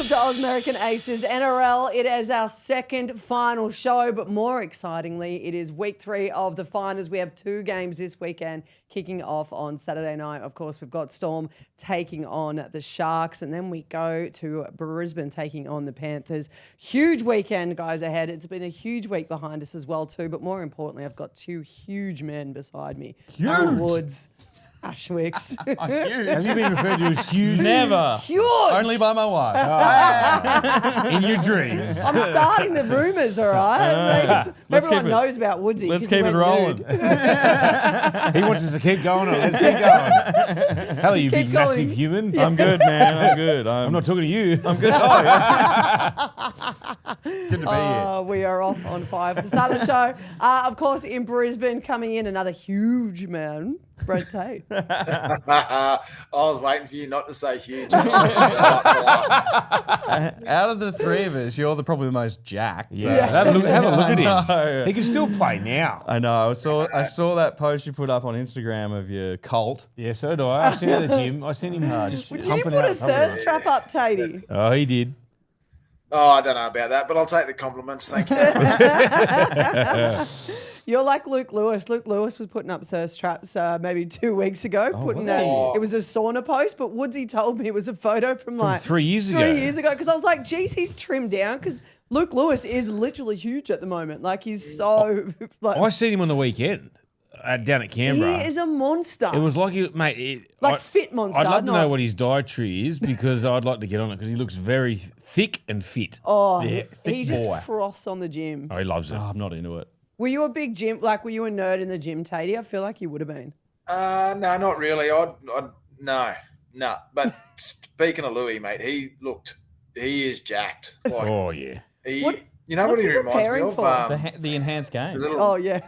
welcome to ausmericanaces NRL. It is our second final show, but more excitingly, it is week 3 of the finals. We have 2 games this weekend kicking off on Saturday night. Of course, we've got Storm taking on the Sharks, and then we go to Brisbane taking on the Panthers. Huge weekend, guys, ahead. It's been a huge week behind us as well, too, but more importantly, I've got 2 huge men beside me. Huge? Woods. Ashwicks. Huge. Has he been referred to as huge? Never. Huge. Only by my wife. In your dreams. I'm starting the rumours, all right? Everyone knows about Woodsy. Let's 'cause he keep it went rolling. nude. He wants us to keep going on. Let's keep going. Hell, you keep big going. massive human. I'm good, man. I'm good. I'm not talking to you. I'm good. Oh, yeah. Good to be here. We are off on 5 at the start of the show. Of course, in Brisbane, coming in, another huge man, Brent Tate. I was waiting for you not to say huge. Out of the 3 of us, you're probably the most jacked. Yeah. Have a look at him. know. He can still play now. I know. I saw that post you put up on Instagram of your cult. Yeah, so do I. I seen him at the gym. I seen him just Did you humping put out a thirst somewhere. trap up, Tatey? Oh, he did. Oh, I don't know about that, but I'll take the compliments. Thank you. You're like Luke Lewis. Luke Lewis was putting up thirst traps maybe 2 weeks ago. It was a sauna post, but Woodsy told me it was a photo from like 3 years ago. 3 years ago, because I was like, geez, he's trimmed down, because Luke Lewis is literally huge at the moment. Like, he's so like, I seen him on the weekend down at Canberra. he is a monster. It was like, mate. Fit monster. I'd love to not- know what his dietary is, because I'd like to get on it, because he looks very thick and fit. Oh, Yeah, he thick just boy. froths on the gym. Oh, he loves it. Oh, I'm not into it. Were you a big gym? Like, were you a nerd in the gym, Tatey? I feel like you would have been. No, not really. No. But speaking of Louis, mate, he is jacked. Like, Oh, yeah. you know what what's he he reminds me preparing of? for? The enhanced game. Oh, yeah.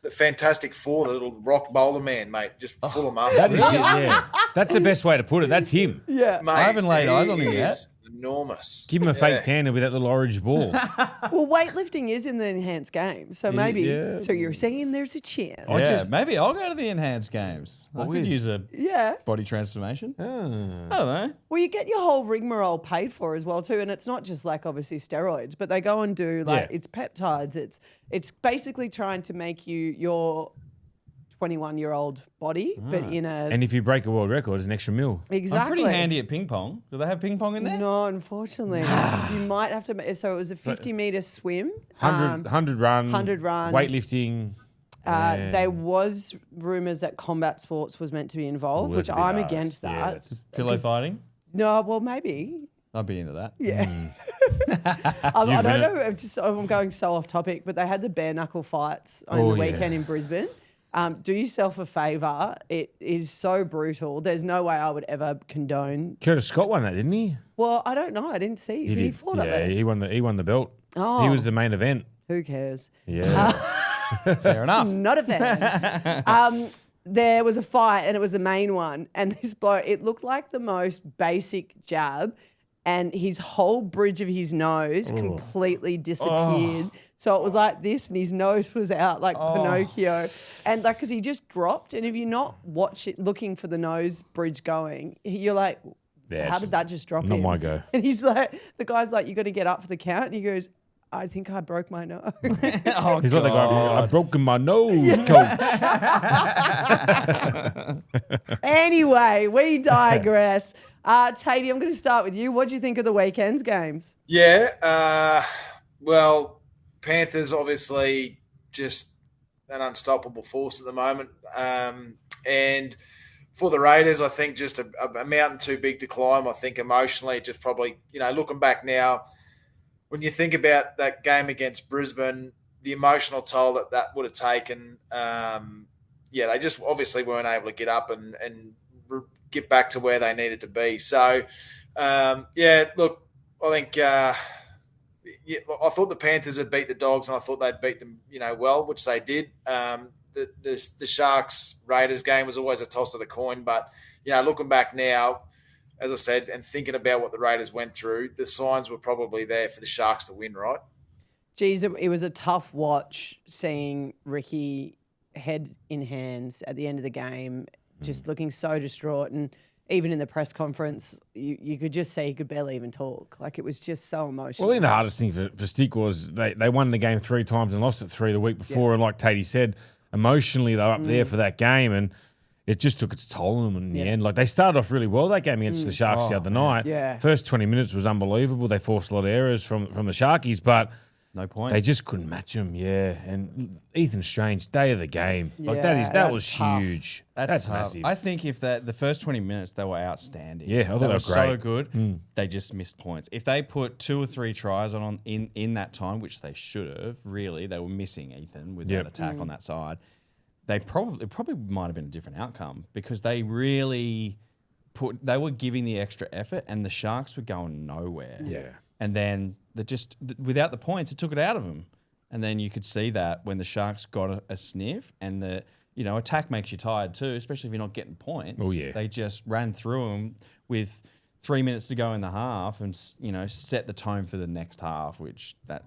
The Fantastic Four, the little rock boulder man, mate, just full of muscle. That is it, yeah. That's the best way to put it. That's him. Yeah. Mate, I haven't laid eyes on him he yet. is enormous. Give him a fake tan with that little orange ball. Well, weightlifting is in the enhanced game, so maybe. yeah. So you're saying there's a chance. Yeah, maybe I'll go to the enhanced games. I could use a Yeah. body transformation. I don't know. Well, you get your whole rigmarole paid for as well too, and it's not just like obviously steroids, but they go and do like Yeah. it's peptides. It's basically trying to make you your 21-year-old body, but in a And if you break a world record, it's an extra mil. exactly. I'm pretty handy at ping pong. Do they have ping pong in there? No, unfortunately, you might have to. So it was a 50-meter swim. 100 run. 100 run. Weightlifting. There was rumours that combat sports was meant to be involved, Ooh, which that's a bit I'm hard. against Yeah, that. that's- Pillow fighting? No, well, maybe. I'd be into that. Yeah. I don't been know. I'm going so off topic, but they had the bare knuckle fights on the yeah. weekend in Brisbane. Do yourself a favour. It is so brutal. There's no way I would ever condone. Curtis Scott won that, didn't he? Well, I don't know. I didn't see. Did he fought up Yeah, there? he won the belt. Oh. He was the main event. Who cares? Yeah. Fair enough. Not a fan. There was a fight, and it was the main one. And this bloke, it looked like the most basic jab, and his whole bridge of his nose completely disappeared. So it was like this, and his nose was out like Pinocchio. And like, because he just dropped. And if you're not looking for the nose bridge going, you're like, Yeah, how did that just drop not in? my go. And he's like, the guy's like, you got to get up for the count. And he goes, I think I broke my nose. He's like the guy, I've broken my nose, coach. Anyway, we digress. Tatey, I'm going to start with you. What do you think of the weekend's games? Yeah. Well, Panthers obviously just an unstoppable force at the moment. And for the Raiders, I think just a mountain too big to climb. I think emotionally, just probably, looking back now, when you think about that game against Brisbane, the emotional toll that would have taken, they just obviously weren't able to get up and get back to where they needed to be. So, look, I think I thought the Panthers had beat the Dogs, and I thought they'd beat them, well, which they did. The Sharks Raiders game was always a toss of the coin, but looking back now, as I said, and thinking about what the Raiders went through, the signs were probably there for the Sharks to win, right? Geez, it was a tough watch seeing Ricky head in hands at the end of the game, just looking so distraught. And even in the press conference, you could just see he could barely even talk. Like, it was just so emotional. Well, I think the hardest thing for Stick was they won the game 3 times and lost it 3 the week before. And like Tatey said, emotionally they were up there for that game, and it just took its toll on them in the end. Like, they started off really well that game against the Sharks the other night. Yeah. First 20 minutes was unbelievable. They forced a lot of errors from the Sharkies, but No points. they just couldn't match them. Yeah, and Ethan Strange, day of the game. Like Yeah, that was that's tough. huge. That's tough. massive. I think if the first 20 minutes they were outstanding. Yeah, I thought they were so great. good. They just missed points. If they put 2 or 3 tries on in that time, which they should have, really, they were missing Ethan with that attack on that side. It probably might have been a different outcome, because they really they were giving the extra effort, and the Sharks were going nowhere. Yeah. And then without the points, it took it out of them. And then you could see that when the Sharks got a sniff, and the attack makes you tired too, especially if you're not getting points. Oh, yeah. They just ran through them with 3 minutes to go in the half, and set the tone for the next half, which that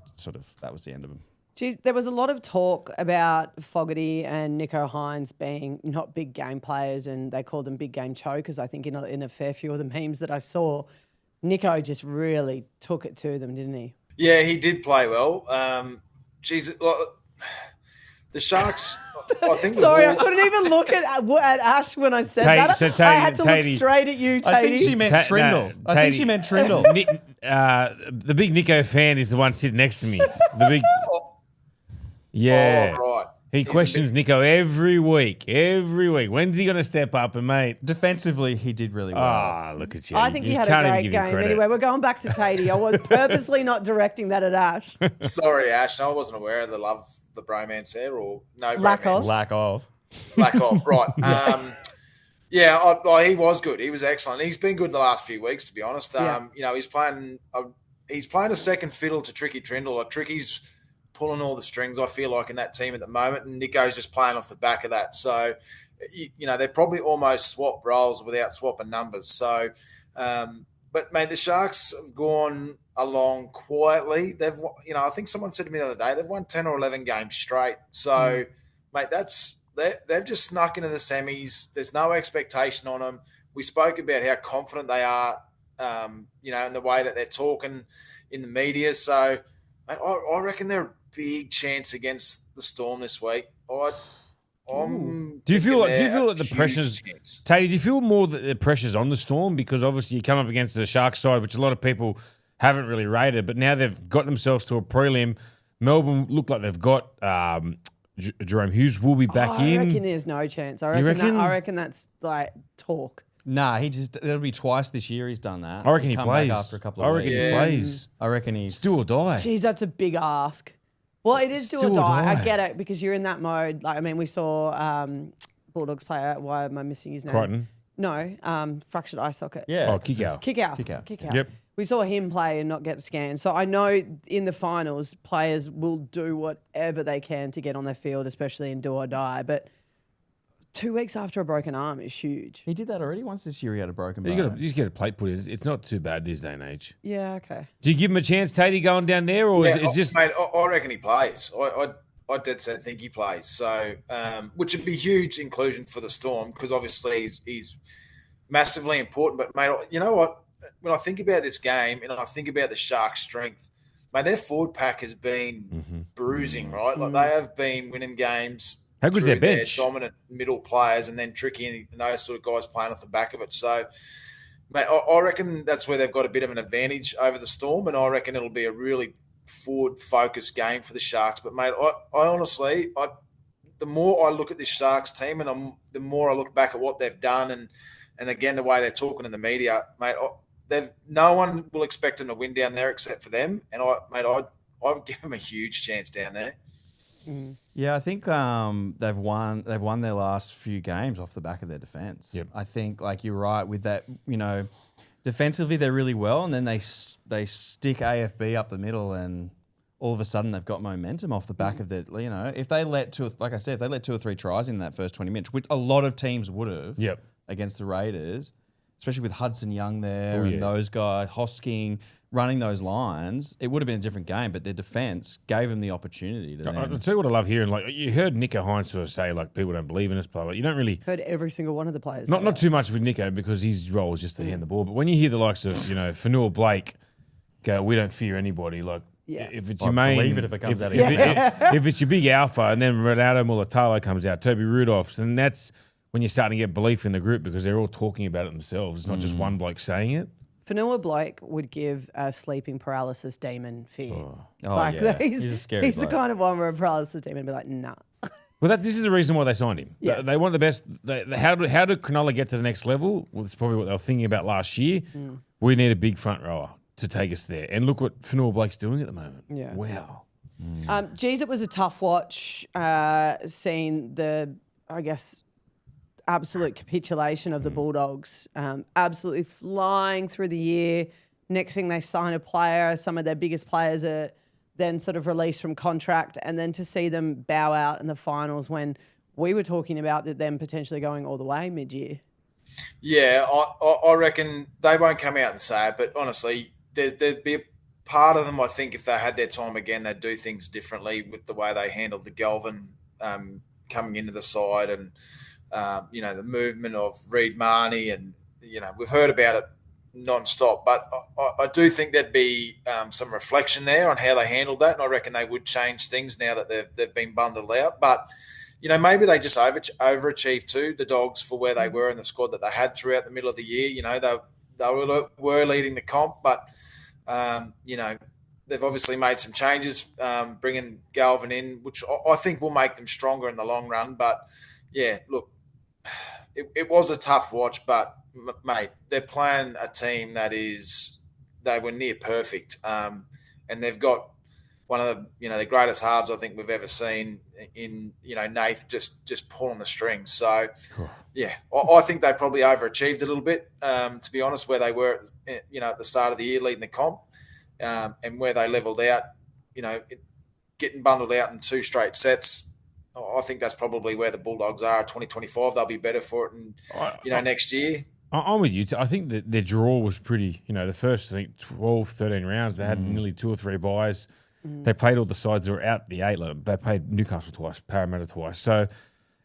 was the end of them. Geez, there was a lot of talk about Fogarty and Nico Hines being not big game players, and they called them big game chokers. I think in a fair few of the memes that I saw, Nico just really took it to them, didn't he? Yeah, he did play well. The Sharks, I think. Sorry, I couldn't even look at Ash when I said that. So I had to look Tatey- straight at you, Tatey. I think she meant Trindle. I think she meant Trindle. The big Nico fan is the one sitting next to me. The big, yeah. Oh, right. He questions Nico every week. When's he going to step up? And mate, Defensively, he did really well. ah, look at you. I think he You had can't a even great give him game. credit. Anyway, we're going back to Tatey. I was purposely not directing that at Ash. Sorry, Ash. I wasn't aware of the bromance there, or no Lack bromance. of. Lack of. Lack of, right. He was good. He was excellent. He's been good the last few weeks, to be honest. He's playing a second fiddle to Tricky Trindle. Like, Tricky's pulling all the strings, I feel like, in that team at the moment, and Nico's just playing off the back of that. So, they probably almost swap roles without swapping numbers. So, but mate, the Sharks have gone along quietly. They've, I think someone said to me the other day, they've won 10 or 11 games straight. So, mate, they've just snuck into the semis. There's no expectation on them. We spoke about how confident they are, in the way that they're talking in the media. So, mate, I reckon they're a big chance against the Storm this week. Do you feel like the pressure's Tatey? Do you feel more that the pressure's on the Storm, because obviously you come up against the Sharks side, which a lot of people haven't really rated, but now they've got themselves to a prelim. Melbourne look like they've got Jerome Hughes will be back in. I reckon there's no chance. I reckon that's like talk. Nah, it'll be twice this year he's done that. I reckon he Come back plays. after a couple of I reckon weeks. he plays. I reckon he's Do or die. Jeez, that's a big ask. Well, it is do or Still die. I die. get it, because you're in that mode. Like, I mean, we saw Bulldogs player. Why am I missing his name? Crichton. No, fractured eye socket. Yeah. Oh, kick out. Kick out. Yep. We saw him play and not get scanned. So I know in the finals, players will do whatever they can to get on their field, especially in do or die. But 2 weeks after a broken arm is huge. He did that already once this year. He had a broken You bone. just get a plate put in. It's not too bad this day and age. Yeah, okay. Do you give him a chance, Tatey, going down there, or is it just? Mate, I reckon he plays. I dead set think he plays. So, which would be huge inclusion for the Storm, because obviously he's massively important. But mate, you know what? When I think about this game and I think about the Sharks' strength, mate, their forward pack has been bruising, right? Like, they have been winning games. How good's through their bench? dominant middle players, and then Tricky and those sort of guys playing off the back of it. So, mate, I reckon that's where they've got a bit of an advantage over the Storm, and I reckon it'll be a really forward-focused game for the Sharks. But, mate, I honestly, the more I look at this Sharks team, and the more I look back at what they've done, and again, the way they're talking in the media, mate, no one will expect them to win down there except for them. And I would give them a huge chance down there. Yeah, I think they've won their last few games off the back of their defense. Yep. I think, like, you're right with that. Defensively they're really well, and then they stick AFB up the middle, and all of a sudden they've got momentum off the back of that. If they let two or three tries in that first 20 minutes, which a lot of teams would have. Yep. Against the Raiders, especially with Hudson Young there and those guys, Hosking, running those lines, it would have been a different game, but their defence gave them the opportunity to I'll tell you what I love hearing. Like, you heard Nico Hines sort of say, like, people don't believe in us, blah, blah. You don't really... Heard every single one of the players. Not too much with Nico because his role is just to hand the ball. But when you hear the likes of, Fanua Blake go, we don't fear anybody, like, if it's your main... believe it if it comes out of your mouth. If it's your big alpha and then Ronaldo Mulatalo comes out, Toby Rudolphs, and that's when you're starting to get belief in the group because they're all talking about it themselves. It's not just one bloke saying it. Fanua Blake would give a sleeping paralysis demon fear. He's a scary He's the bloke. kind of one where a paralysis demon would be like, nah. Well, this is the reason why they signed him. Yeah. They want the best. How did Cronulla get to the next level? Well, it's probably what they were thinking about last year. We need a big front rower to take us there. And look what Fanua Blake's doing at the moment. Yeah. Wow. Geez, it was a tough watch seeing the, I guess, absolute capitulation of the Bulldogs. Absolutely flying through the year. Next thing they sign a player, some of their biggest players are then sort of released from contract, and then to see them bow out in the finals when we were talking about them potentially going all the way mid-year. Yeah, I reckon they won't come out and say it, but honestly, there'd be a part of them, I think, if they had their time again, they'd do things differently with the way they handled the Galvin coming into the side and, the movement of Reid Marnie, and, we've heard about it non-stop. But I do think there'd be some reflection there on how they handled that, and I reckon they would change things now that they've been bundled out. But, maybe they just overachieved too, the Dogs, for where they were in the squad that they had throughout the middle of the year. They were leading the comp, but, they've obviously made some changes, bringing Galvin in, which I think will make them stronger in the long run. But, yeah, look, it was a tough watch, but, mate, they're playing a team they were near perfect. And they've got one of the greatest halves I think we've ever seen in, Nath just pulling the strings. So, yeah, I think they probably overachieved a little bit, to be honest, where they were, at the start of the year leading the comp, and where they levelled out, getting bundled out in 2 straight sets. I think that's probably where the Bulldogs are. 2025, they'll be better for it, and next year. I'm with you. I think that their draw was pretty, the first, 12, 13 rounds, they had nearly 2 or 3 buys. They played all the sides that were out the 8. They played Newcastle twice, Parramatta twice. So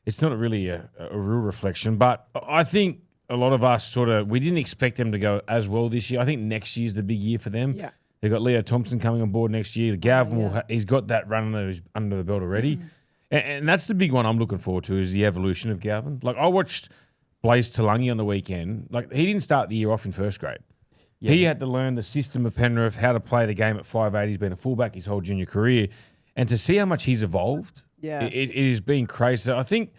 it's not really a real reflection. But I think a lot of us we didn't expect them to go as well this year. I think next year's the big year for them. Yeah. They've got Leo Thompson coming on board next year. Galvin, he's got that run under the belt already. And that's the big one I'm looking forward to, is the evolution of Galvin. Like, I watched Blaze Talangi on the weekend. Like, he didn't start the year off in first grade. Yeah. He had to learn the system of Penrith, how to play the game at 5'8". He's been a fullback his whole junior career. And to see how much he's evolved, it has been crazy. So I think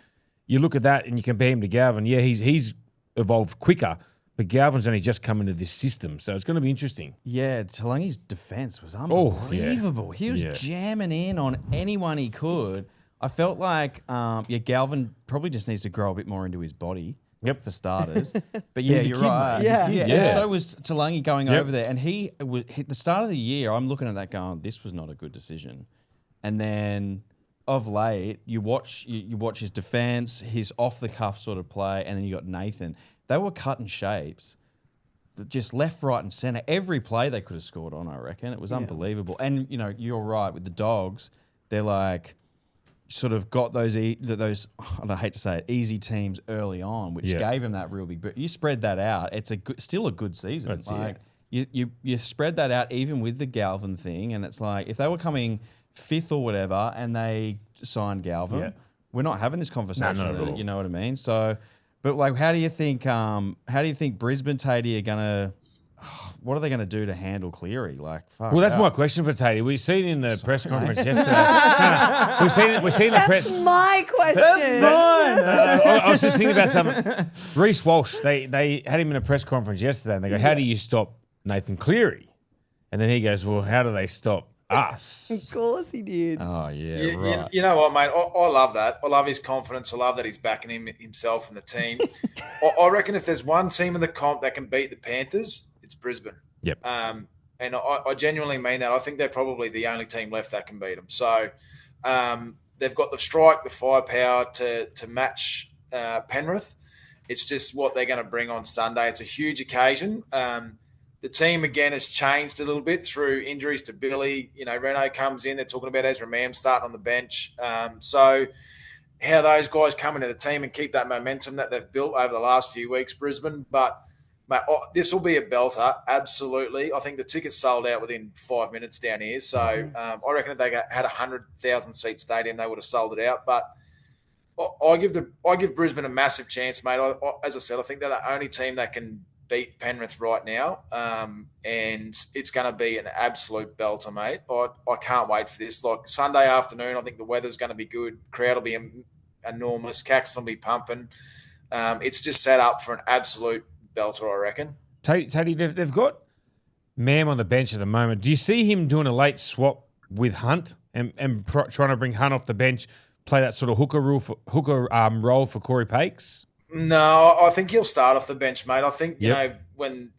you look at that and you compare him to Galvin. Yeah, he's evolved quicker, but Galvin's only just come into this system. So it's going to be interesting. Yeah, Talangi's defence was unbelievable. Oh, yeah. He was jamming in on anyone he could. I felt like, Galvin probably just needs to grow a bit more into his body. Yep, for starters. But yeah, you're right. Yeah. And so was Talangi going over there. And he was at the start of the year, I'm looking at that going, this was not a good decision. And then of late, you watch his defence, his off the cuff sort of play, and then you got Nathan. They were cutting shapes, just left, right, and centre. Every play they could have scored on, I reckon. It was unbelievable. And you're right with the Dogs. They're like, sort of got those, I hate to say it, easy teams early on, which gave him that real big. But you spread that out, it's still a good season. That's like you spread that out even with the Galvin thing, and it's like if they were coming 5th or whatever, and they signed Galvin, we're not having this conversation. No, not at all. You know what I mean? So, but like, how do you think Brisbane Tatey are gonna? What are they going to do to handle Cleary? Like, fuck. Well, that's my question for Tatey. We've seen in the press conference yesterday. We've seen the press. That's my question. That's mine. I was just thinking about something. Reece Walsh, they had him in a press conference yesterday, and they go, "How do you stop Nathan Cleary?" And then he goes, "Well, how do they stop us?" Of course he did. Oh yeah, right. You know what, mate? I love that. I love his confidence. I love that he's backing himself and the team. I reckon if there's one team in the comp that can beat the Panthers, it's Brisbane. Yep. And I genuinely mean that. I think they're probably the only team left that can beat them. So they've got the strike, the firepower to match Penrith. It's just what they're going to bring on Sunday. It's a huge occasion. The team, again, has changed a little bit through injuries to Billy. Reno comes in. They're talking about Ezra Mam starting on the bench. So how those guys come into the team and keep that momentum that they've built over the last few weeks, Brisbane. But, mate, this will be a belter, absolutely. I think the tickets sold out within 5 minutes down here. So I reckon if they had a 100,000-seat stadium, they would have sold it out. But I give Brisbane a massive chance, mate. As I said, I think they're the only team that can beat Penrith right now, and it's going to be an absolute belter, mate. I can't wait for this. Like Sunday afternoon, I think the weather's going to be good. Crowd will be enormous. Caxton will be pumping. It's just set up for an absolute belter, I reckon. Teddy, they've got Mam on the bench at the moment. Do you see him doing a late swap with Hunt and trying to bring Hunt off the bench, play that sort of hooker role for Corey Pakes? No, I think he'll start off the bench, mate. I think, when,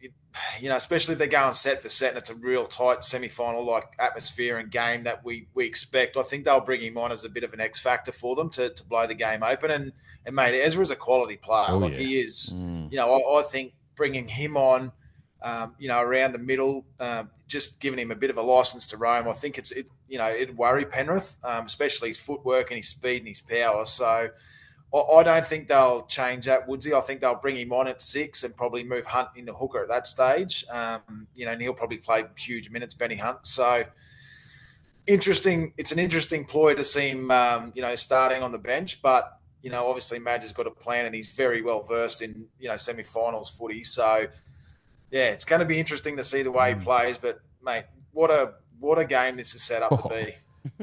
especially if they're going set for set and it's a real tight semi-final like atmosphere and game that we expect, I think they'll bring him on as a bit of an X factor for them to blow the game open. And mate, Ezra's a quality player. He is. I think bringing him on, around the middle, just giving him a bit of a license to roam, I think it'd worry Penrith, especially his footwork and his speed and his power. So I don't think they'll change that, Woodsy. I think they'll bring him on at 6 and probably move Hunt into hooker at that stage. And he'll probably play huge minutes, Benny Hunt. So interesting. It's an interesting ploy to see him, starting on the bench. But, obviously Madge has got a plan and he's very well versed in, semi-finals footy. So, yeah, it's going to be interesting to see the way he plays. But, mate, what a game this is set up to be.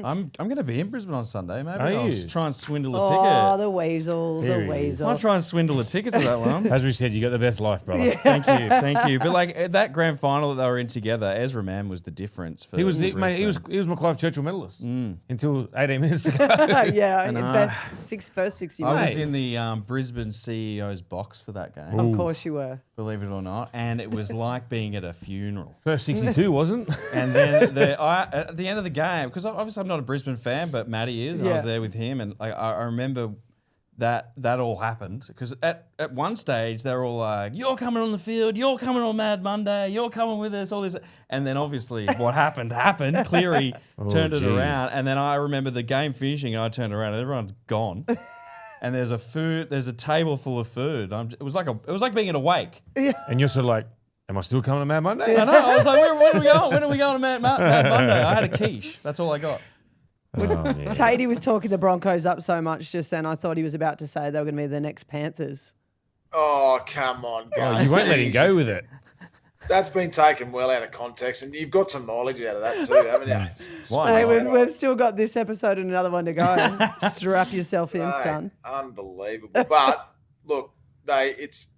I'm going to be in Brisbane on Sunday. Maybe I'll just try and swindle a ticket. Oh, the weasel, the weasel. I'll try and swindle a ticket to that one. As we said, you got the best life, brother. Yeah. Thank you. But like that grand final that they were in together, Ezra Mam was the difference for. He was McLive Churchill medalist until 18 minutes ago. In the first 60 minutes. I was in the Brisbane CEO's box for that game. Of course you were. Believe it or not, and it was like being at a funeral. First 62 wasn't. And then at the end of the game, because obviously I'm not a Brisbane fan, but Matty is. And I was there with him, and I remember that all happened because at one stage they were all like, "You're coming on the field, you're coming on Mad Monday, you're coming with us," all this, and then obviously what happened. Cleary turned it around, and then I remember the game finishing, and I turned around, and everyone's gone. And there's a table full of food. It was like being at a wake. Yeah. And you're sort of like, am I still coming to Mad Monday? I know. I was like, when are we going? When are we going to Mad Monday? I had a quiche. That's all I got. Tatey was talking the Broncos up so much just then, I thought he was about to say they were going to be the next Panthers. Oh, come on, guys. You won't let him go with it. That's been taken well out of context, and you've got some knowledge out of that too, haven't you? Why? Hey, we've still got this episode and another one to go. Strap yourself in, son. Unbelievable. But look, as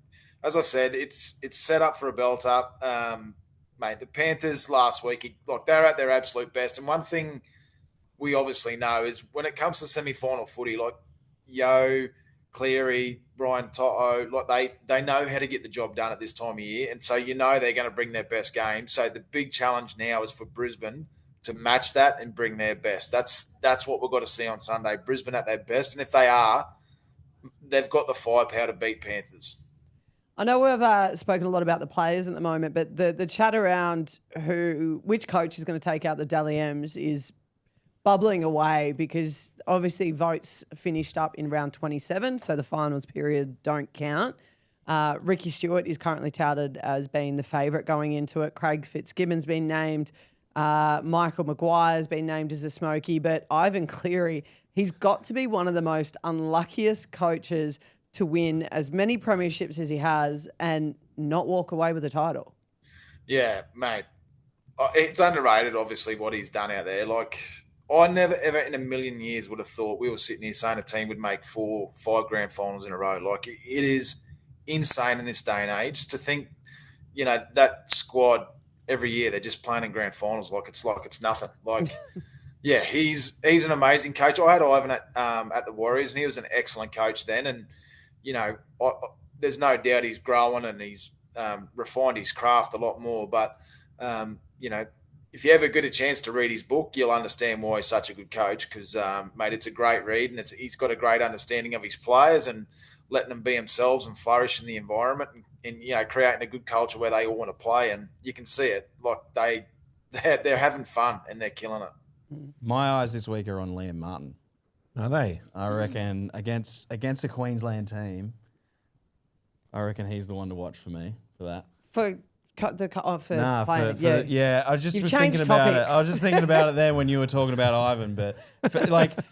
I said, it's set up for a belt up. Mate, the Panthers last week, they're at their absolute best. And one thing we obviously know is when it comes to semi-final footy, like Yo, Cleary, Brian Toto, they know how to get the job done at this time of year. And so they're going to bring their best game. So the big challenge now is for Brisbane to match that and bring their best. That's what we've got to see on Sunday. Brisbane at their best. And if they are, they've got the firepower to beat Panthers. I know we've spoken a lot about the players at the moment, but the chat around which coach is going to take out the Dally M's is bubbling away because obviously votes finished up in round 27, so the finals period don't count. Ricky Stewart is currently touted as being the favourite going into it. Craig Fitzgibbon's been named. Michael Maguire's been named as a smoky, but Ivan Cleary, he's got to be one of the most unluckiest coaches to win as many premierships as he has and not walk away with a title. Yeah, mate. It's underrated, obviously, what he's done out there. I never, ever in a million years would have thought we were sitting here saying a team would make 4-5 grand finals in a row. It is insane in this day and age to think, that squad every year, they're just playing in grand finals like it's nothing. Yeah, he's an amazing coach. I had Ivan at the Warriors, and he was an excellent coach then. And, there's no doubt he's growing and he's refined his craft a lot more. But, if you ever get a chance to read his book, you'll understand why he's such a good coach because, mate, it's a great read and he's got a great understanding of his players. And letting them be themselves and flourish in the environment, and creating a good culture where they all want to play. And you can see it, like they're having fun and they're killing it. My eyes this week are on Liam Martin. Are they? I reckon against a Queensland team, I reckon he's the one to watch for me for that. For playing. I was thinking about it. I was just thinking about it then when you were talking about Ivan, but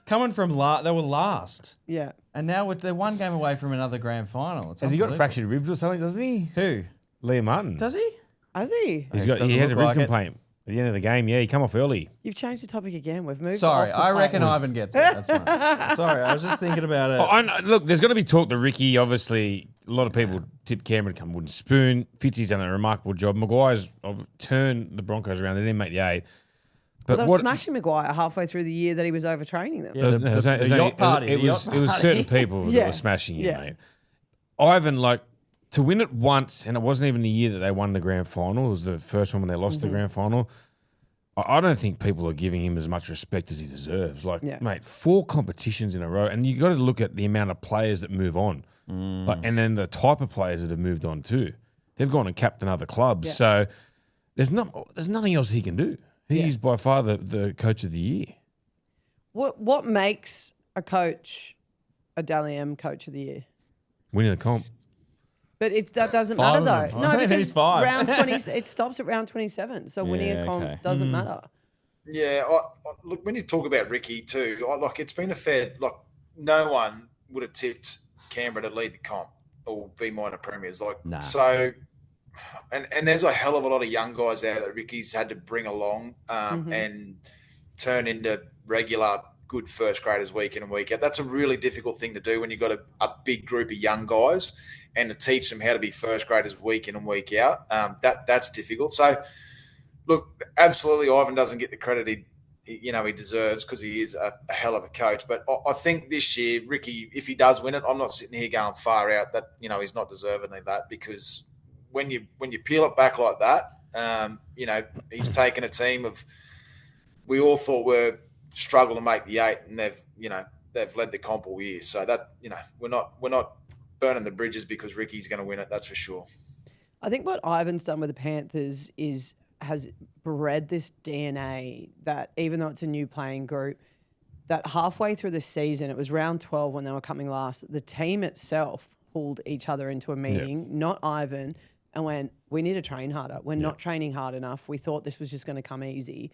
coming from they were last. Yeah. And now they're one game away from another grand final. Has he got fractured ribs or something, doesn't he? Who? Liam Martin. Does he? Has he? He has a rib complaint. At the end of the game, he come off early. You've changed the topic again. We've moved. Sorry, off the I reckon players. Ivan gets it. That's fine. Sorry, I was just thinking about it. Look, there's going to be talk that Ricky, obviously, a lot of people tipped Cameron to come wooden spoon. Fitzy's done a remarkable job. Maguire's turned the Broncos around. They didn't make the eight. But they were smashing Maguire halfway through the year that he was overtraining them. Yeah, the yacht party. It was certain people that were smashing him, mate. Ivan, to win it once, and it wasn't even the year that they won the grand final. It was the first one when they lost the grand final. I don't think people are giving him as much respect as he deserves. Mate, 4 competitions in a row, and you got to look at the amount of players that move on, and then the type of players that have moved on too. They've gone and capped another club, so there's nothing else he can do. He's by far the coach of the year. What makes a coach a Dally M coach of the year? Winning the comp. But that doesn't matter though. No, because round 20, it stops at round 27. So winning a comp doesn't matter. Yeah, look, when you talk about Ricky too, it's been a fair. No one would have tipped Canberra to lead the comp or be minor premiers. So, and there's a hell of a lot of young guys there that Ricky's had to bring along and turn into regular good first graders week in and week out. That's a really difficult thing to do when you've got a big group of young guys, and to teach them how to be first graders week in and week out. That's difficult. So, look, absolutely, Ivan doesn't get the credit he deserves because he is a hell of a coach. But I think this year, Ricky, if he does win it, I'm not sitting here going far out that he's not deserving of that, because when you peel it back like that, he's taken a team of we all thought were struggle to make the 8, and they've led the comp all year. So that we're not burning the bridges because Ricky's going to win it. That's for sure. I think what Ivan's done with the Panthers has bred this DNA that even though it's a new playing group, that halfway through the season, it was round 12 when they were coming last, the team itself pulled each other into a meeting, not Ivan, and went, we need to train harder. We're not training hard enough. We thought this was just going to come easy.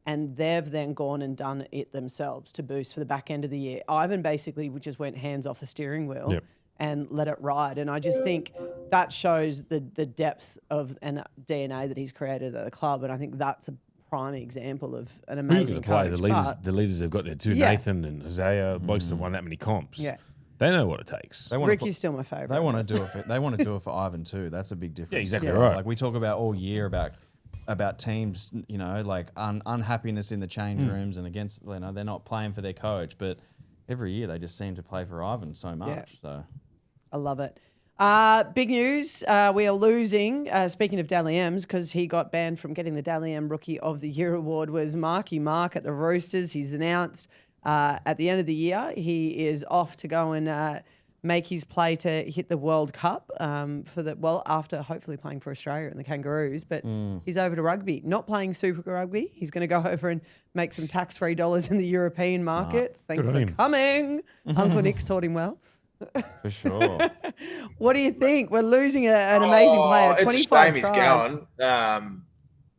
And they've then gone and done it themselves to boost for the back end of the year. Ivan basically just went hands off the steering wheel and let it ride. And I just think that shows the depth of and DNA that he's created at the club. And I think that's a prime example of an amazing coach. The leaders have got there too. Nathan and Isaiah, blokes that have won that many comps. Yeah. They know what it takes. Ricky's still my favourite. They want to do it. They want to do it for Ivan too. That's a big difference. Yeah, exactly right. We talk about all year about teams, unhappiness in the change rooms and against, they're not playing for their coach, but every year they just seem to play for Ivan so much. Yeah. So, I love it. Big news. We are losing, speaking of Dally M's, because he got banned from getting the Dally M Rookie of the Year award, was Marky Mark at the Roosters. He's announced at the end of the year he is off to go and make his play to hit the World Cup after hopefully playing for Australia and the Kangaroos, but he's over to rugby, not playing Super Rugby. He's going to go over and make some tax-free dollars in the European market. Thanks for coming. Uncle Nick's taught him well. For sure. What do you think? We're losing an amazing player. 25 it's a shame tries.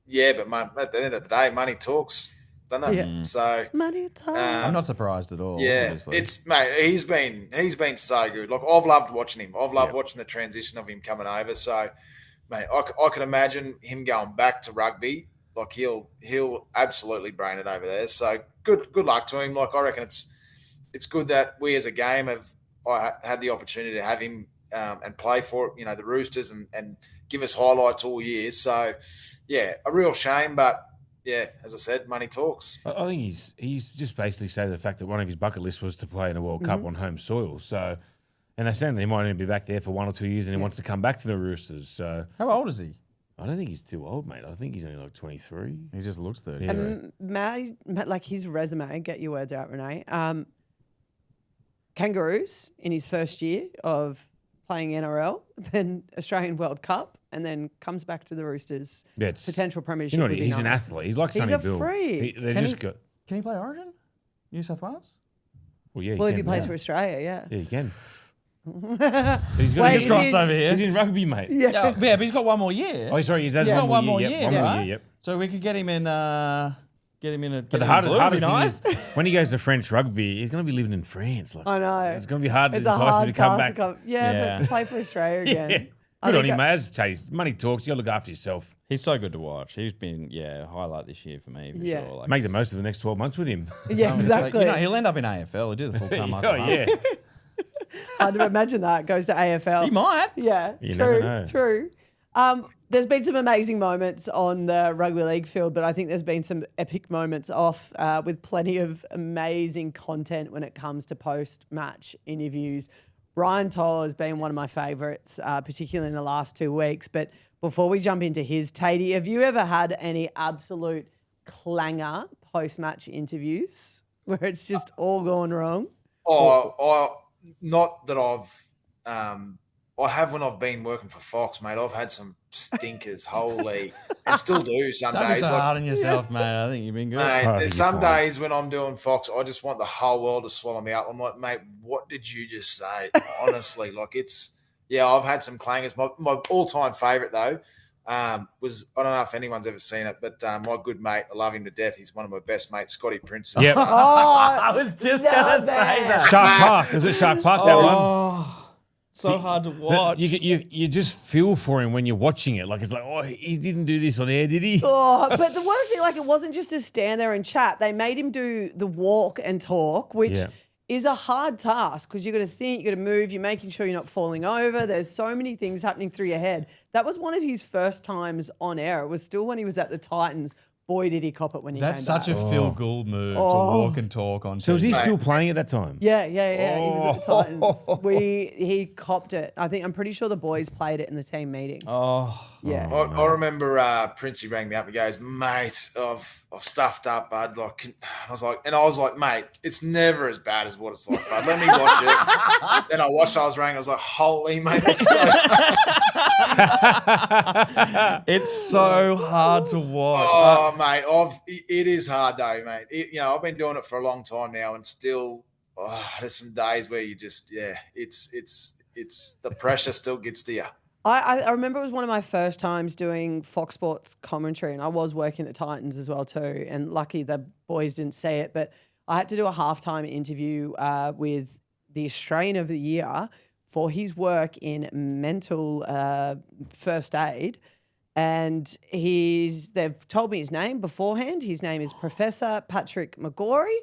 He's going. But at the end of the day, money talks. Don't know. Yeah. So money talks. I'm not surprised at all. Yeah, obviously. He's been so good. Like, I've loved watching him. I've loved watching the transition of him coming over. So, mate, I can imagine him going back to rugby. Like, he'll absolutely brain it over there. So good luck to him. Like, I reckon it's good that we as a game have had the opportunity to have him and play for the Roosters and give us highlights all year. So yeah, a real shame, but. Yeah, as I said, money talks. I think he's just basically stated the fact that one of his bucket lists was to play in a World Cup on home soil. So, and they're saying that he might only be back there for 1 or 2 years, and he wants to come back to the Roosters. So, how old is he? I don't think he's too old, mate. I think he's only like 23. He just looks 30. And like his resume, get your words out, Renee. Kangaroos in his first year of playing NRL, then Australian World Cup, and then comes back to the Roosters. Yeah, Potential premiership. You know, would be he's an nice. athlete. He's like He's Sonny a Bill. freak. Can he play Origin? New South Wales? Well, yeah. Well, if he can, plays yeah. for Australia, yeah. Yeah, you can. He's crossed over here. He's in rugby, mate. Yeah, but he's got one more year. Oh, sorry, he's got one more Yep, year. one more right? year. Yep. So we could get him in. But the hardest thing is when he goes to French rugby, he's going to be living in France. Like, I know. It's going to be hard to It's a entice hard him to come task back. Yeah, but play for Australia again. Yeah. I Good on think him, mate. As Tate, money talks. You got to look after yourself. He's so good to watch. He's been a highlight this year for me. For sure. Like, Make the most of the next 12 months with him. Yeah, exactly. He'll end up in AFL. He'll do the full time. Oh, yeah. I'd imagine that goes to AFL. He might. Yeah, You never know. true. There's been some amazing moments on the rugby league field, but I think there's been some epic moments off with plenty of amazing content when it comes to post-match interviews. Brian Toll has been one of my favourites, particularly in the last 2 weeks. But before we jump into his, Tatey, have you ever had any absolute clanger post-match interviews where it's just all gone wrong? Not that I have when I've been working for Fox, mate. I've had some stinkers, holy, and still do some Don't days. be so hard on yourself, mate. I think you've been good. Mate, there's some days when I'm doing Fox, I just want the whole world to swallow me up. I'm like, mate, what did you just say? Honestly, I've had some clangers. My all-time favourite, though, was, I don't know if anyone's ever seen it, but my good mate, I love him to death. He's one of my best mates, Scotty Prince. Yep. I was just going to say that. Shark Park. Is it Shark Park, that one? So hard to watch. You just feel for him when you're watching it. Like, it's like, oh, he didn't do this on air, did he? Oh, but the worst thing, it wasn't just to stand there and chat. They made him do the walk and talk, which is a hard task because you got to think, you got to move, you're making sure you're not falling over. There's so many things happening through your head. That was one of his first times on air. It was still when he was at the Titans. Boy, did he cop it when he came back. That's such a Phil Gould move to walk and talk on. So was he still playing at that time? Yeah. He was at the Titans. He copped it. I'm pretty sure the boys played it in the team meeting. Yeah. I remember Princey rang me up and goes, mate, I've stuffed up, bud. I was like, mate, it's never as bad as what it's like, bud. Let me watch it. Then I watched, I was rang, I was like, holy mate, it's so it's so hard to watch. Oh, mate, it is hard though, mate. I've been doing it for a long time now, and still, there's some days where you just, it's the pressure still gets to you. I remember it was one of my first times doing Fox Sports commentary, and I was working at the Titans as well too. And lucky the boys didn't see it, but I had to do a halftime interview with the Australian of the Year for his work in mental first aid. And they've told me his name beforehand. His name is Professor Patrick McGorry.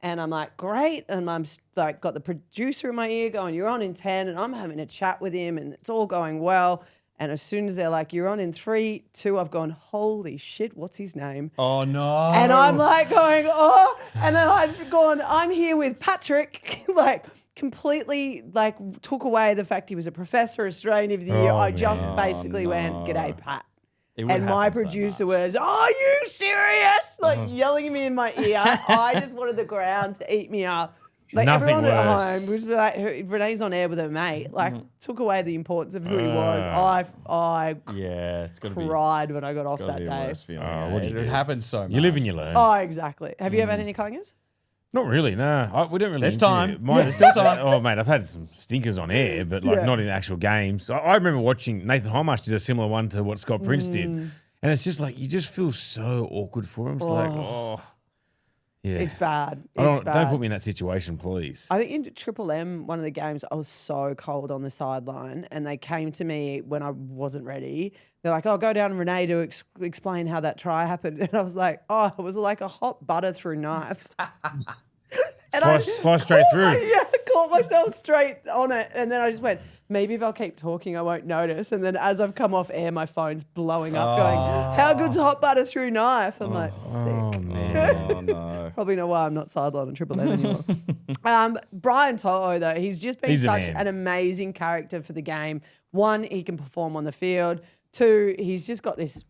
And I'm like, great. And I'm like, got the producer in my ear going, you're on in 10. And I'm having a chat with him and it's all going well. And as soon as they're like, you're on in 3, 2, I've gone, holy shit, what's his name? Oh, no. And I'm like going, oh. And then I've gone, I'm here with Patrick, completely took away the fact he was a professor, Australian of the Year. I just basically went, g'day, Pat. And my producer was, are you serious? Yelling at me in my ear. I just wanted the ground to eat me up. Nothing everyone worse. at home was like, Renee's on air with her mate. Took away the importance of who he was. I it's gotta cried when I got off that be a day. worse feeling. what do you It do? happens so much. You live and you learn. Oh, exactly. Have you ever had any clangers? Not really, no. We don't really. There's interview. time. There's still time. Oh, mate, I've had some stinkers on air, but not in actual games. I remember watching Nathan Homarsh did a similar one to what Scott Prince did. And it's just you just feel so awkward for him. It's yeah. It's bad. Don't put me in that situation, please. I think in Triple M, one of the games, I was so cold on the sideline, and they came to me when I wasn't ready. They're like, "Oh, go down to Renee to explain how that try happened," and I was like, "Oh, it was like a hot butter through knife." Slice straight through. I caught myself straight on it, and then I just went, maybe if I'll keep talking, I won't notice. And then as I've come off air, my phone's blowing up, going, "How good's hot butter through knife?" I'm like, sick. Oh, no. Probably know why I'm not sidelined on Triple M anymore. Brian To'o, though, he's just been such an amazing character for the game. 1, he can perform on the field. 2, he's just got this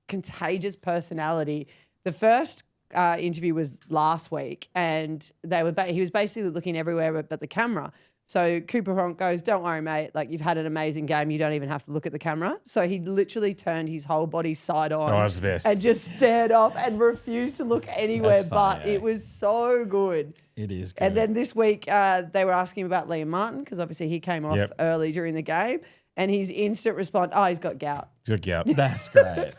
contagious personality. The first interview was last week, and he was basically looking everywhere but the camera. So Cooper Cronk goes, "Don't worry, mate. Like, you've had an amazing game. You don't even have to look at the camera." So he literally turned his whole body side on that's the best. and just stared off and refused to look anywhere. That's funny, but it was so good. It is good. And then this week they were asking about Liam Martin because obviously he came off early during the game, and his instant response, "He's got gout." He's got gout. That's great.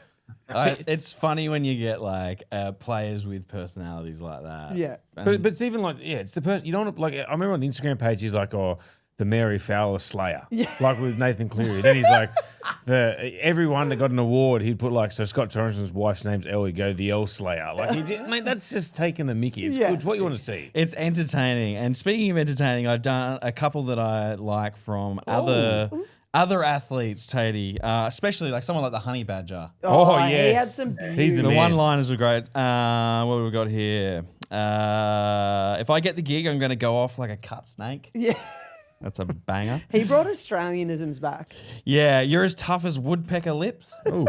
It's funny when you get like players with personalities like that. Yeah. But it's even like, it's the person, you don't want to, like, I remember on the Instagram page, he's like, the Mary Fowler Slayer. Yeah. Like with Nathan Cleary. Then he's like, everyone that got an award, he'd put like, so Scott Torrenson's wife's name's Elle, he'd go, the Elle Slayer. Like, mate, that's just taking the mickey. It's good. It's what you want to see. It's entertaining. And speaking of entertaining, I've done a couple that I like from other athletes, Tatey, especially like someone like the Honey Badger. Oh, yes. He had some He's the The man. one-liners were great. What have we got here? If I get the gig, I'm going to go off like a cut snake. Yeah. That's a banger. He brought Australianisms back. Yeah, you're as tough as woodpecker lips. Ooh.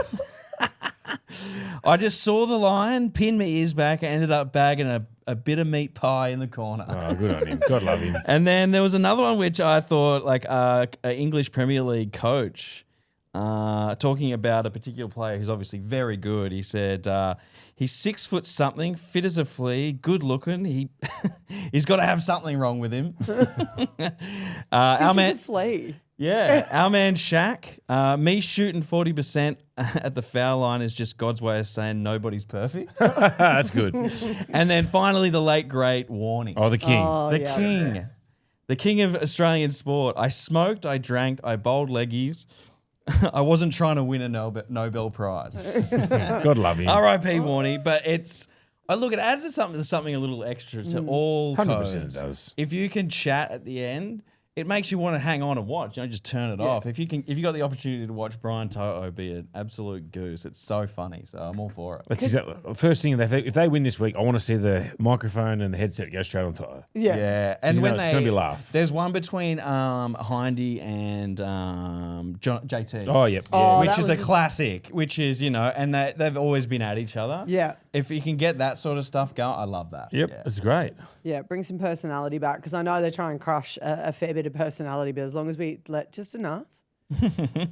I just saw the line, pinned my ears back, and ended up bagging a bit of meat pie in the corner. Oh, good on him. God love him. And then there was another one which I thought, like an English Premier League coach talking about a particular player who's obviously very good. He said he's 6 foot something, fit as a flea, good looking. He's got to have something wrong with him. Our man, a flea. Yeah, our man Shaq. Me shooting 40% at the foul line is just God's way of saying nobody's perfect. That's good. And then finally, the late great Warning. Oh, the king. The king of Australian sport. I smoked, I drank, I bowled leggies. I wasn't trying to win a Nobel Prize. God love him. R.I.P. Warnie. But it adds to something a little extra to all 100% codes. it does. If you can chat at the end, it makes you want to hang on and watch. You don't just turn it off. If you got the opportunity to watch Brian Toto be an absolute goose, it's so funny. So I'm all for it. That's exactly first thing. If they win this week, I want to see the microphone and the headset go straight on Toto. Yeah. And when it's going to be a laugh. There's one between Hindy and JT. Oh, yep. Oh, which that is a was- classic, which is, and they've always been at each other. Yeah. If you can get that sort of stuff going, I love that. Yep, Yeah. it's great. Yeah, bring some personality back because I know they try and crush a fair bit of personality, but as long as we let just enough.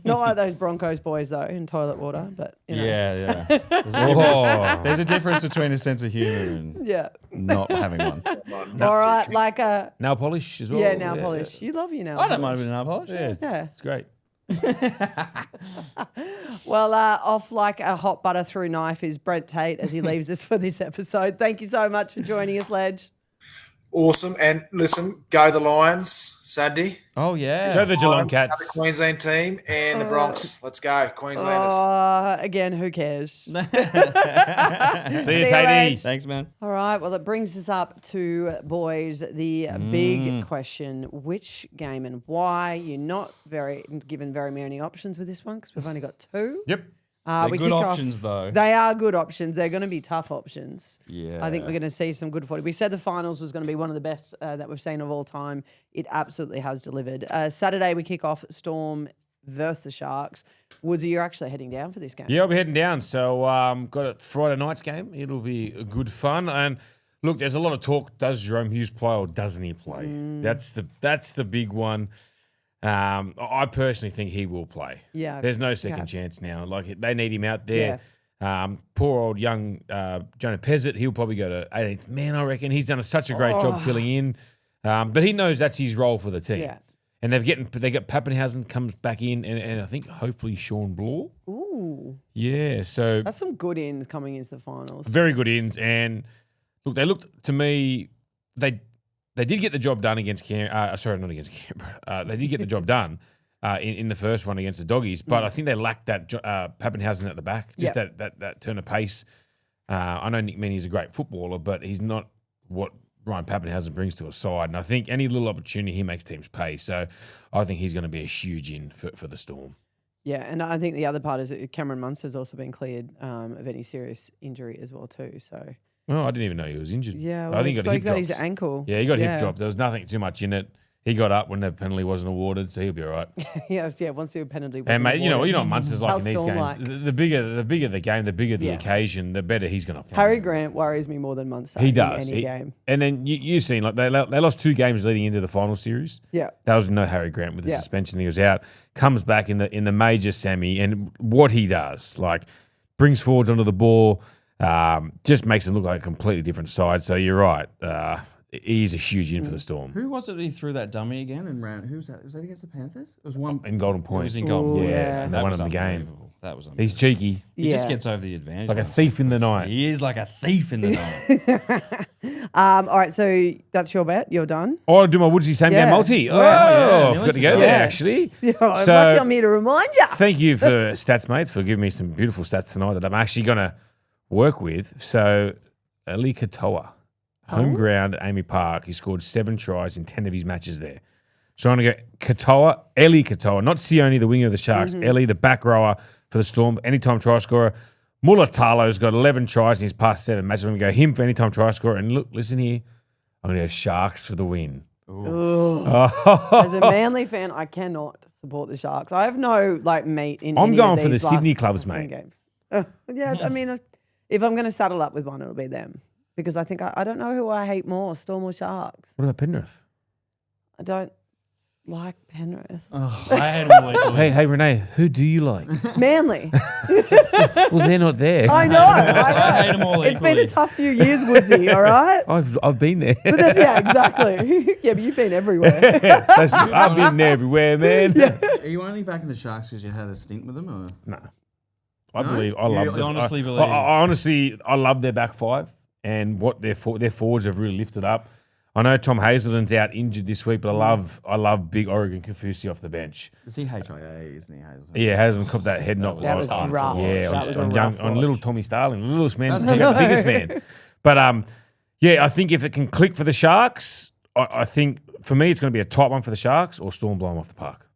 Not like those Broncos boys, though, in toilet water, but, you know. Yeah. There's a difference between a sense of humour and Yeah. not having one. All right, like a... Nail polish as well. Yeah, nail polish. You love your nail I don't polish. mind a bit of nail polish. Yeah, it's great. Well, off like a hot butter through knife is Brent Tate as he leaves us for this episode. Thank you so much for joining us, Ledge. Awesome. And listen, go the Lions, Saturday. Oh, yeah. Go the Geelong The Cats. Queensland team and the Bronx. Let's go, Queenslanders. Again, who cares? See you, See you, Tatey. Ledge. Thanks, man. All right, well, it brings us up to, boys, the big question. Which game and why? You're not given very many options with this one because we've only got two. Yep. They're we good kick off- options, though. They are good options. They're going to be tough options. Yeah. I think we're going to see some good footy. We said the finals was going to be one of the best that we've seen of all time. It absolutely has delivered. Saturday, we kick off Storm versus the Sharks. Woodsy, you're actually heading down for this game. Yeah, I'll be heading down. So got a Friday night's game. It'll be good fun. And look, there's a lot of talk. Does Jerome Hughes play or doesn't he play? That's the big one. I personally think he will play. Yeah. There's no second chance now. Like, they need him out there. Poor old young Jonah Pezzett, he'll probably go to 18th man, I reckon. He's done such a great job filling in. But he knows that's his role for the team. Yeah. And they got Pappenhausen comes back in, and I think hopefully Sean Bloor. Ooh, Yeah, so that's some good ins coming into the finals. very good ins. And look, they looked to me, they did get the job done against Canberra. Sorry, not against Canberra. They did get the job done in the first one against the Doggies, but I think they lacked that Pappenhausen at the back, just that turn of pace. I know Nick Meaney's a great footballer, but he's not what Ryan Pappenhausen brings to a side. And I think any little opportunity he makes teams pay. So I think he's going to be a huge in for the Storm. Yeah, and I think the other part is that Cameron Munster's also been cleared of any serious injury as well too. So Oh, I didn't even know he was injured. yeah, well, I think he got spoke hip about drops. his ankle. Yeah, he got hip dropped. There was nothing too much in it. He got up when the penalty wasn't awarded, so he'll be all right. Yes, yeah. Once the penalty. And mate, you know awarded. what Munster's like How in these Storm games. like. The bigger the game, the bigger the Yeah. occasion, the better he's going to play. Harry Grant worries me more than Munster. He does. In any game. And then you've seen like they lost 2 games leading into the final series. Yeah. That was no Harry Grant with the Yeah. suspension. He was out. Comes back in the major semi, and what he does, like brings forwards onto the ball, just makes them look like a completely different side. So you're right. He is a huge in for the Storm. Who was it that he threw that dummy again and ran? Who was that? Was that against the Panthers? It was one In Golden It Point. was in Golden Ooh, Point. yeah. And they That won was him the game. unbelievable. That was He's unbelievable. cheeky. He just Yeah. gets over the advantage. Like a on us. thief in the night. He is like a thief in the night. All right, so that's your bet. You're done. Oh, I'll do my Woodsy same Yeah. game multi. Yeah. Oh, Yeah, I forgot to go nearly there, forgot. actually. Yeah, So- lucky I'm here to remind you. Thank you for stats, mates, for giving me some beautiful stats tonight that I'm actually going to work with. So, Ali Katoa, home ground, Amy Park. He scored 7 tries in 10 of his matches there. So I'm going to go Katoa, Eli Katoa, not Sione, the winger of the Sharks. Eli, the back rower for the Storm, anytime try scorer. Mulatalo's got 11 tries in his past 7 matches. I'm going to go him for anytime try scorer. And look, listen here. I'm going to go Sharks for the win. As a Manly fan, I cannot support the Sharks. I have no meat in. I'm any going of for the these Sydney last clubs, fucking mate. Games. Yeah, I mean, if I'm going to saddle up with one, it'll be them because I think I don't know who I hate more, Storm or Sharks. What about Penrith? I don't like Penrith. I had him all equally. Hey, Renee, who do you like? Manly. Well, they're not there. I know. I hate them all It's been equally. a tough few years, Woodsy. All right. I've been there. But that's, yeah, exactly. Yeah, but you've been everywhere. That's true. I've been there everywhere, man. Are you only back in the Sharks because you had a stint with them? Or? No. I No? believe. I You love them. honestly I believe? honestly, I love their back five and what their forwards have really lifted up. I know Tom Hazelden's out injured this week, but I love big Oregon Kafusi off the bench. Is he HIA, isn't he, Hazel? Yeah, Hazelden copped that head knock. That was tough. rough. Yeah, That was a on rough little watch. Tommy Starling, the littlest man, Doesn't take he? out the biggest man. But yeah, I think if it can click for the Sharks, I think for me it's going to be a tight one for the Sharks or Storm blow 'em off the park.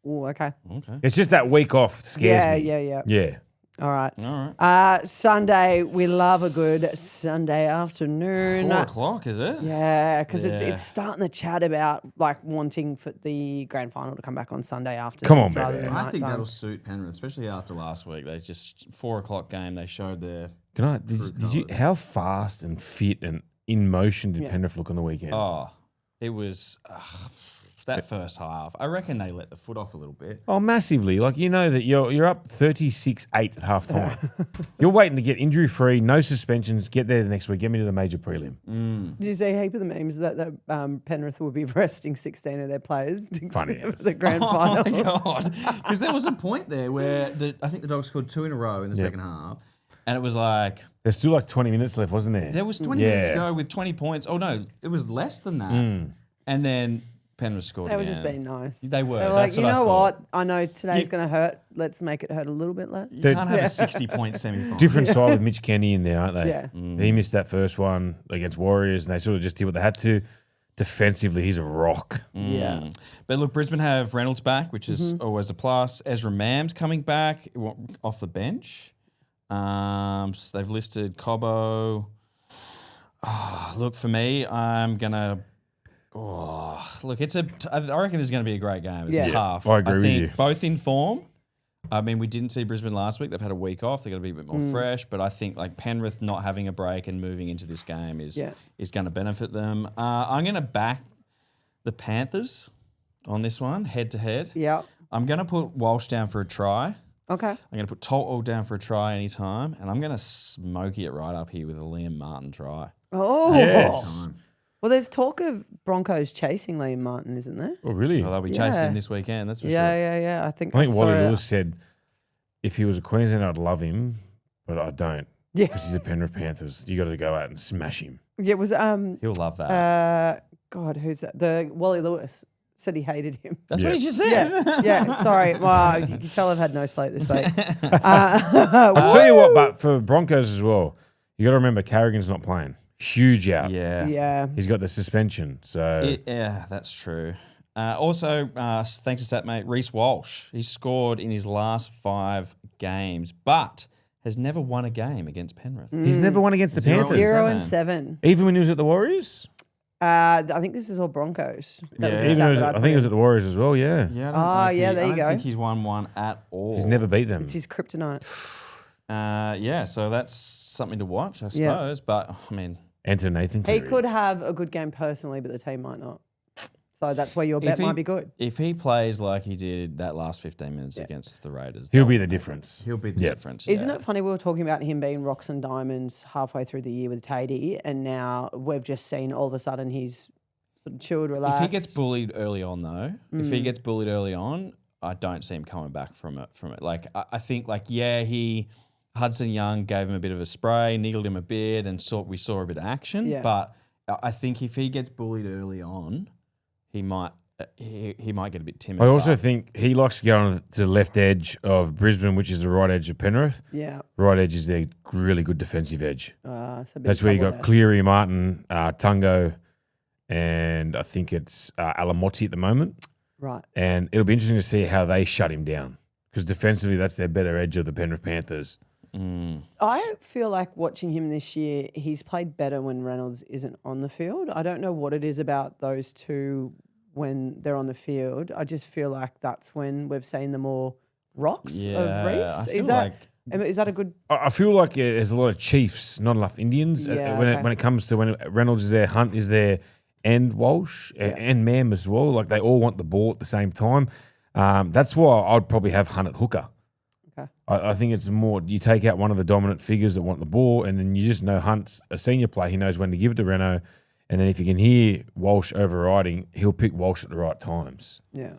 Oh, okay. Okay. It's just that week off scares me. Yeah. Yeah. All right. All right. Sunday, we love a good Sunday afternoon. 4 o'clock, is it? Yeah, because Yeah. it's starting to chat about wanting for the grand final to come back on Sunday afternoon. Come on, rather baby. than I night think time. that'll suit Penrith, especially after last week. They just 4 o'clock game. They showed their Did you how fast and fit and in motion did Yeah. Penrith look on the weekend? it was that first half. I reckon they let the foot off a little bit. Oh, massively. Like, you know that you're up 36-8 at halftime. You're waiting to get injury free, no suspensions, get there the next week, get me to the major prelim. Did you see a heap of the memes that Penrith will be resting 16 of their players to Funny for as. the grand Oh final? my god! Because there was a point there where I think the Dogs scored 2 in a row in the second half, and it was like There's still like 20 minutes left, wasn't there? there was 20 minutes to go with 20 points. Oh no, it was less than that. And then Penrith scored. They were again. just being nice. They were. They were like, That's you what I know thought. what? I know today's going to hurt. Let's make it hurt a little bit less. You can't have a 60-point semi-final. Different side with Mitch Kenny in there, aren't they? Yeah. He missed that first one against Warriors, and they sort of just did what they had to. Defensively, he's a rock. Yeah. But look, Brisbane have Reynolds back, which is always a plus. Ezra Mam's coming back off the bench. So they've listed Cobbo. Look, for me, I'm gonna. Look, I reckon it's going to be a great game. It's Yeah. tough. I agree with think you. both in form. I mean, we didn't see Brisbane last week. They've had a week off. They're going to be a bit more fresh. But I think like Penrith not having a break and moving into this game is going to benefit them. I'm going to back the Panthers on this one, head to head. Yeah. I'm going to put Walsh down for a try. Okay. I'm going to put Toltwell down for a try anytime. And I'm going to smoky it right up here with a Liam Martin try. Oh. Yes. Well, there's talk of Broncos chasing Liam Martin, isn't there? Oh, really? Well, they'll be Yeah. chasing him this weekend, that's for Yeah, sure. yeah. I think I think saw Wally it. Lewis said, if he was a Queenslander, I'd love him, but I don't. Yeah. Because he's a Penrith Panthers. You got to go out and smash him. Yeah, it was He'll love that. God, who's that? The Wally Lewis said he hated him. That's Yeah. what he just said. Yeah, sorry. Well, you can tell I've had no sleep this week. I'll tell you what, but for Broncos as well, you got to remember Carrigan's not playing. Huge out. Yeah. Yeah. He's got the suspension. So Yeah, that's true. Also, thanks to Statmate, Reece Walsh. He's scored in his last 5 games, but has never won a game against Penrith. he's never won against the 0 Panthers. 0 7. and 7. Even when he was at the Warriors? I think this is all Broncos. That was the Yeah. stat that I put think it was in. at the Warriors as well. Yeah, Yeah. there you I go. don't think he's won one at all. he's never beat them. It's his kryptonite. Yeah. So that's something to watch, I Yeah. suppose. But I mean, Enter Nathan He Cleary. could have a good game personally, but the team might not. So that's where your bet might be good. if he plays like he did that last 15 minutes against the Raiders, He'll be the difference. He'll be the Yep. difference. Isn't yeah. it funny we were talking about him being rocks and diamonds halfway through the year with Tatey, and now we've just seen all of a sudden he's sort of chilled, relaxed. If he gets bullied early on, though, I don't see him coming back from it. Like I think, Hudson Young gave him a bit of a spray, needled him a bit, and we saw a bit of action. Yeah. But I think if he gets bullied early on, he might get a bit timid. I also think he likes to go on to the left edge of Brisbane, which is the right edge of Penrith. Yeah. Right edge is their really good defensive edge. It's a bit That's where you trouble got there. Cleary, Martin, Tungo, and I think it's Alamotti at the moment. Right. And it'll be interesting to see how they shut him down because defensively, that's their better edge of the Penrith Panthers. I feel like watching him this year, he's played better when Reynolds isn't on the field. I don't know what it is about those two when they're on the field. I just feel like that's when we've seen the more rocks of Reece. Is that a good? I feel like there's a lot of Chiefs, not enough Indians. Yeah, When it comes to when Reynolds is there, Hunt is there, and Walsh and Mam as well. Like they all want the ball at the same time. That's why I'd probably have Hunt at hooker. Okay. I think it's more you take out one of the dominant figures that want the ball, and then you just know Hunt's a senior player. He knows when to give it to Reno, and then if you can hear Walsh overriding, he'll pick Walsh at the right times. Yeah.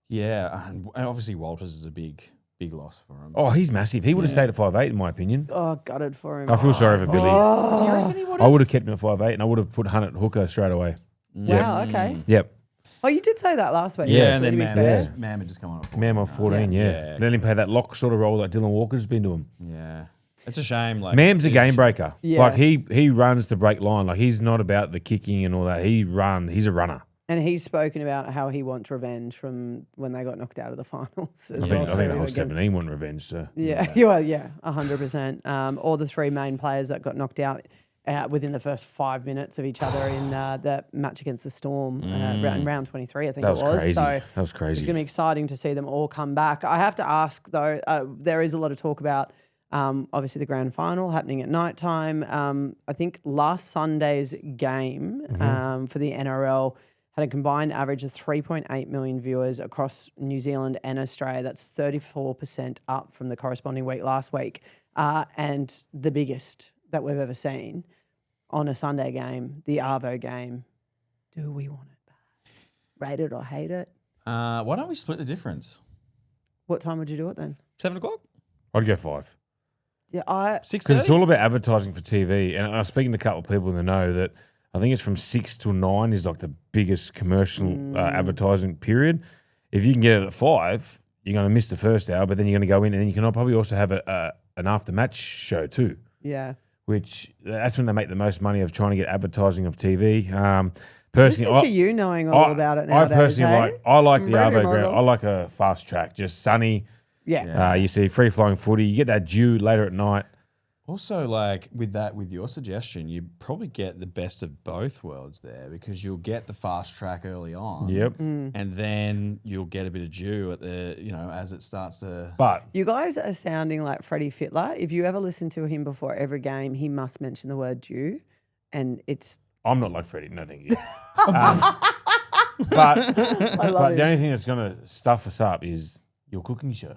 Yeah, and obviously Walters is a big loss for him. Oh, he's massive. He would have stayed at 5'8", in my opinion. Oh, gutted for him. I feel sorry for Billy. Do you reckon he would I would have kept him at 5'8", and I would have put Hunt at hooker straight away. Wow, okay. Yep. Oh, you did say that last week. Yeah, actually, and then to be fair. Mam had just come on at 14. Man on 14, yeah. Let him play that lock sort of role that Dylan Walker's been doing. Yeah. It's a shame. Like Mam's a game breaker. Yeah. Like he runs to break line. Like he's not about the kicking and all that. He's a runner. And he's spoken about how he wants revenge from when they got knocked out of the finals. As I think the whole 17 won revenge. So Yeah, 100%. All the three main players that got knocked out within the first 5 minutes of each other in the match against the Storm in round 23, I think that was it was. crazy. So That was it's crazy. going to be exciting to see them all come back. I have to ask, though, there is a lot of talk about obviously the grand final happening at night time. I think last Sunday's game for the NRL had a combined average of 3.8 million viewers across New Zealand and Australia. That's 34% up from the corresponding week last week, and the biggest that we've ever seen on a Sunday game, the Arvo game. Do we want it back? Rate it or hate it? why don't we split the difference? What time would you do it then? 7 o'clock? I'd go 5. Yeah, 'Cause 6:30? it's all about advertising for TV. And I was speaking to a couple of people in the know that I think it's from 6 till 9 is like the biggest commercial advertising period. If you can get it at 5, you're going to miss the first hour, but then you're going to go in and then you can probably also have an after-match show too, yeah. which that's when they make the most money of trying to get advertising of TV. Personally, Listen to you knowing all about it nowadays. I personally hey? like the Very Arvo ground. moral. I like a fast track, just sunny. Yeah. You see free-flowing footy. You get that dew later at night. Also, like with your suggestion, you probably get the best of both worlds there because you'll get the fast track early on. Yep. And then you'll get a bit of dew at the, as it starts to. But You guys are sounding like Freddie Fittler. If you ever listen to him before every game, he must mention the word "dew," and it's. I'm not like Freddie. No, thank you. But love the only thing that's going to stuff us up is your cooking show,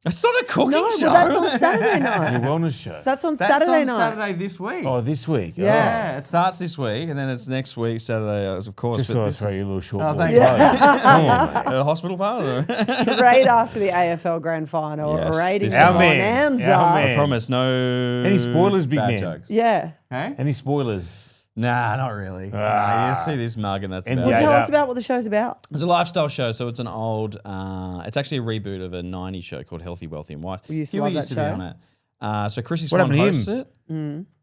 It's not a cooking No, show. well, that's on Saturday your night. wellness show. That's on That's Saturday on night. Saturday this week. Oh, this week. Yeah, it starts this week, and then it's next week, Saturday, of course. Just but thought I'd this throw is- you a little short. Oh, ball. thank you. Come on, mate. A hospital part? Straight after the AFL Grand Final, Yes, rating this Our one. man. bonanza. Our I man. promise, no. Any spoilers, big bad man? jokes. Yeah. Hey? Any spoilers? Nah, not really. Nah, you see this mug, and that's And about Well, it. Yeah, tell that- us about what the show's about. It's a lifestyle show, so it's an old. It's actually a reboot of a '90s show called Healthy, Wealthy, and White. We used to Huey love used that to be show. on it. So Chrissy What Swan happened to him? hosts it.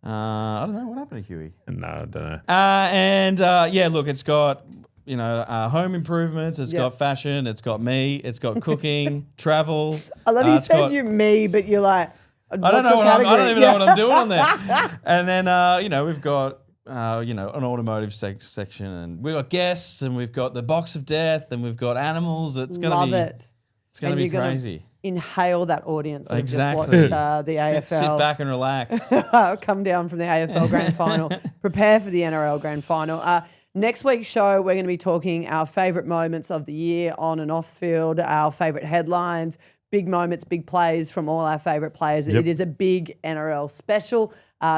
I don't know what happened to Huey. No, I don't know. Yeah, look, it's got home improvements, it's Yeah. got fashion, it's got me, it's got cooking, travel. I love you it's said got- you me, but you're like. I don't know what I'm doing on there. And then we've got an automotive section, and we've got guests, and we've got the box of death, and we've got animals. It's going to be It's going to be crazy. Inhale that audience that Exactly. just watched the AFL. Sit back and relax. Come down from the AFL Grand Final. Prepare for the NRL Grand Final. Next week's show, we're going to be talking our favourite moments of the year on and off field, our favourite headlines, big moments, big plays from all our favourite players. Yep. It is a big NRL special.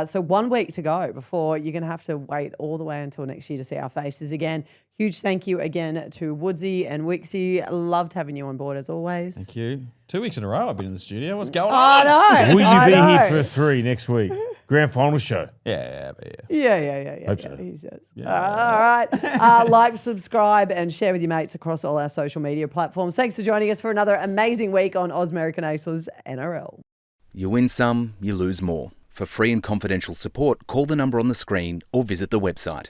So 1 week to go before you're going to have to wait all the way until next year to see our faces again. Huge thank you again to Woodsy and Wixie. Loved having you on board as always. Thank you. 2 weeks in a row I've been in the studio. What's going on? I know. Will you I be know. here for 3 next week? Grand final show. Yeah. Yeah. Hope so. He says. Yeah. All right. Like, subscribe, and share with your mates across all our social media platforms. Thanks for joining us for another amazing week on Ausmericanaces NRL. You win some, you lose more. For free and confidential support, call the number on the screen or visit the website.